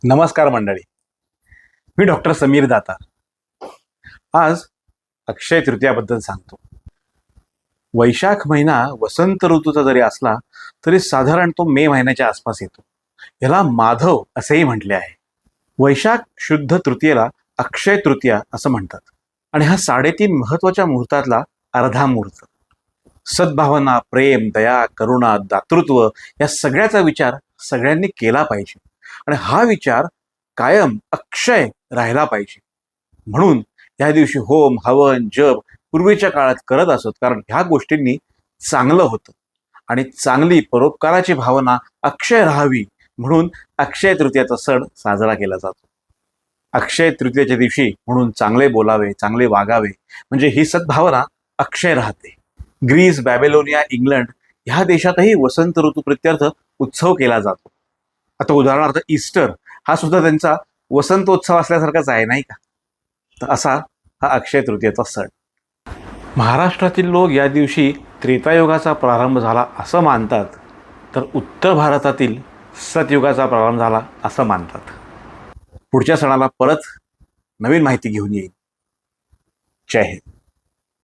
नमस्कार मंडळी. मी डॉक्टर समीर दातार. आज अक्षय तृतीयाबद्दल सांगतो. वैशाख महिना वसंत ऋतूचा जरी असला तरी साधारण तो मे महिन्याच्या आसपास येतो. याला माधव असेही म्हटले आहे. वैशाख शुद्ध तृतीयेला अक्षय तृतीया असं म्हणतात आणि हा 3.5 महत्वाच्या मुहूर्तातला अर्धा मुहूर्त. सद्भावना, प्रेम, दया, करुणा, दातृत्व या सगळ्याचा विचार सगळ्यांनी केला पाहिजे आणि हा विचार कायम अक्षय राहिला पाहिजे. म्हणून या दिवशी होम, हवन, जप पूर्वीच्या काळात करत असत, कारण ह्या गोष्टींनी चांगलं होतं आणि चांगली परोपकाराची भावना अक्षय राहावी म्हणून अक्षय तृतीयाचा सण साजरा केला जातो. अक्षय तृतीयेच्या दिवशी म्हणून चांगले बोलावे, चांगले वागावे, म्हणजे ही सद्भावना अक्षय राहते. ग्रीस, बॅबिलोनिया, इंग्लंड ह्या देशातही वसंत ऋतूप्रित्यर्थ उत्सव केला जातो. आता उदाहरणार्थ ईस्टर हा सुद्धा त्यांचा वसंतोत्सव असल्यासारखाच आहे, नाही का? तर असा हा अक्षय तृतीयेचा सण. महाराष्ट्रातील लोक या दिवशी त्रेतायुगाचा प्रारंभ झाला असं मानतात, तर उत्तर भारतातील सतयुगाचा प्रारंभ झाला असं मानतात. पुढच्या सणाला परत नवीन माहिती घेऊन येईल. जय हिंद.